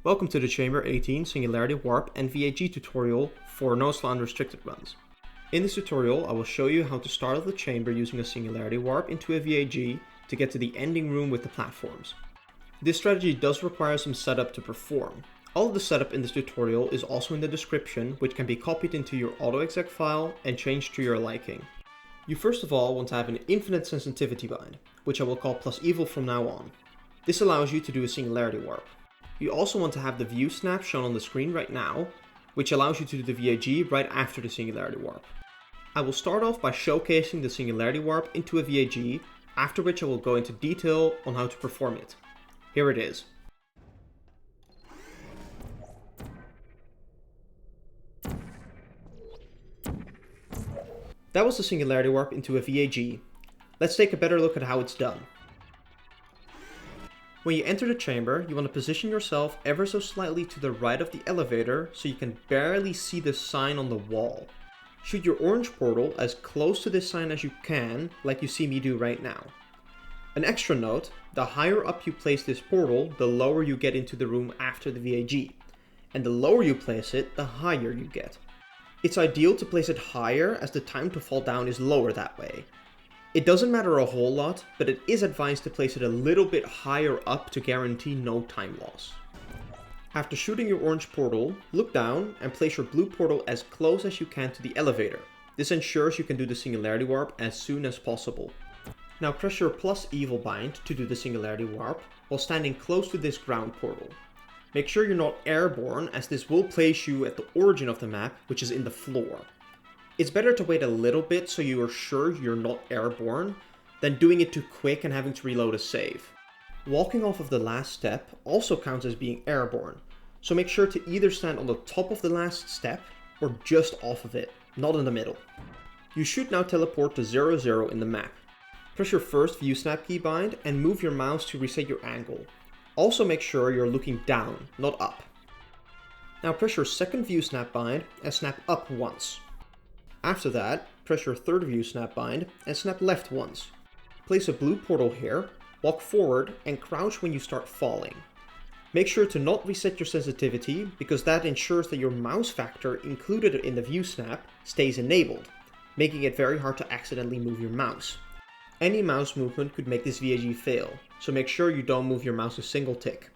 Welcome to the Chamber 18 Singularity Warp and VAG tutorial for NoSLA Unrestricted runs. In this tutorial, I will show you how to start off the chamber using a Singularity Warp into a VAG to get to the ending room with the platforms. This strategy does require some setup to perform. All of the setup in this tutorial is also in the description, which can be copied into your autoexec file and changed to your liking. You first of all want to have an infinite sensitivity bind, which I will call +evil from now on. This allows you to do a Singularity Warp. You also want to have the view snap shown on the screen right now, which allows you to do the VAG right after the Singularity Warp. I will start off by showcasing the Singularity Warp into a VAG, after which I will go into detail on how to perform it. Here it is. That was the Singularity Warp into a VAG. Let's take a better look at how it's done. When you enter the chamber, you want to position yourself ever so slightly to the right of the elevator so you can barely see the sign on the wall. Shoot your orange portal as close to this sign as you can, like you see me do right now. An extra note, the higher up you place this portal, the lower you get into the room after the VAG. And the lower you place it, the higher you get. It's ideal to place it higher as the time to fall down is lower that way. It doesn't matter a whole lot, but it is advised to place it a little bit higher up to guarantee no time loss. After shooting your orange portal, look down and place your blue portal as close as you can to the elevator. This ensures you can do the Singularity Warp as soon as possible. Now press your +evil bind to do the Singularity Warp while standing close to this ground portal. Make sure you're not airborne, as this will place you at the origin of the map, which is in the floor. It's better to wait a little bit so you are sure you're not airborne than doing it too quick and having to reload a save. Walking off of the last step also counts as being airborne, so make sure to either stand on the top of the last step or just off of it, not in the middle. You should now teleport to 00 in the map. Press your first view snap key bind and move your mouse to reset your angle. Also make sure you're looking down, not up. Now press your second view snap bind and snap up once. After that, press your third view snap bind and snap left once. Place a blue portal here, walk forward and crouch when you start falling. Make sure to not reset your sensitivity, because that ensures that your mouse factor included in the view snap stays enabled, making it very hard to accidentally move your mouse. Any mouse movement could make this VAG fail, so make sure you don't move your mouse a single tick.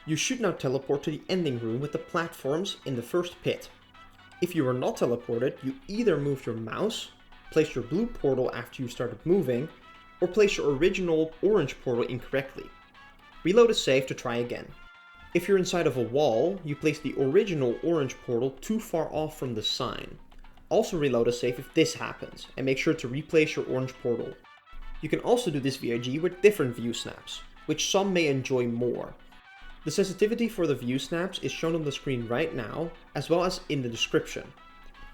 You should now teleport to the ending room with the platforms in the first pit. If you are not teleported, you either move your mouse, place your blue portal after you started moving, or place your original orange portal incorrectly. Reload a save to try again. If you're inside of a wall, you place the original orange portal too far off from the sign. Also reload a save if this happens, and make sure to replace your orange portal. You can also do this VAG with different view snaps, which some may enjoy more. The sensitivity for the view snaps is shown on the screen right now, as well as in the description.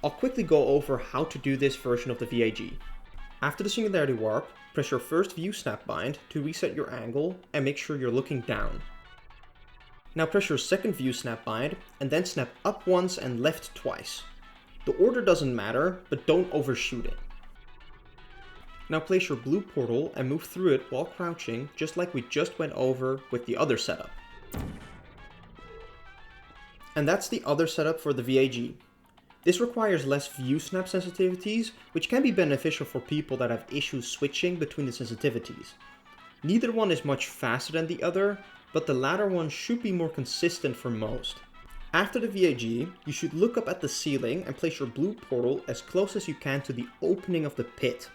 I'll quickly go over how to do this version of the VAG. After the Singularity Warp, press your first view snap bind to reset your angle and make sure you're looking down. Now press your second view snap bind and then snap up once and left twice. The order doesn't matter, but don't overshoot it. Now place your blue portal and move through it while crouching, just like we just went over with the other setup. And that's the other setup for the VAG. This requires less view snap sensitivities, which can be beneficial for people that have issues switching between the sensitivities. Neither one is much faster than the other, but the latter one should be more consistent for most. After the VAG, you should look up at the ceiling and place your blue portal as close as you can to the opening of the pit.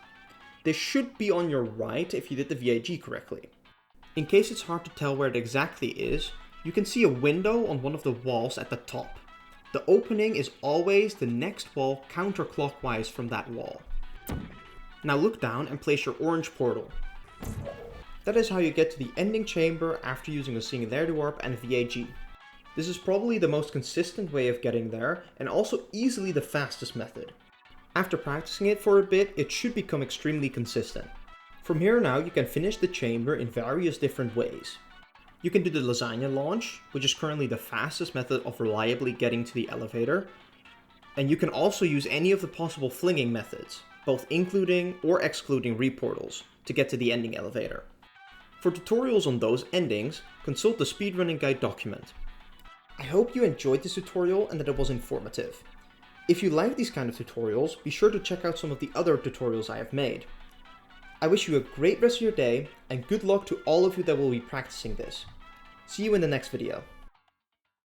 This should be on your right if you did the VAG correctly. In case it's hard to tell where it exactly is, you can see a window on one of the walls at the top. The opening is always the next wall counterclockwise from that wall. Now look down and place your orange portal. That is how you get to the ending chamber after using a Singularity Warp and VAG. This is probably the most consistent way of getting there, and also easily the fastest method. After practicing it for a bit, it should become extremely consistent. From here now, you can finish the chamber in various different ways. You can do the lasagna launch, which is currently the fastest method of reliably getting to the elevator. And you can also use any of the possible flinging methods, both including or excluding reportals, to get to the ending elevator. For tutorials on those endings, consult the speedrunning guide document. I hope you enjoyed this tutorial and that it was informative. If you like these kind of tutorials, be sure to check out some of the other tutorials I have made. I wish you a great rest of your day, and good luck to all of you that will be practicing this. See you in the next video.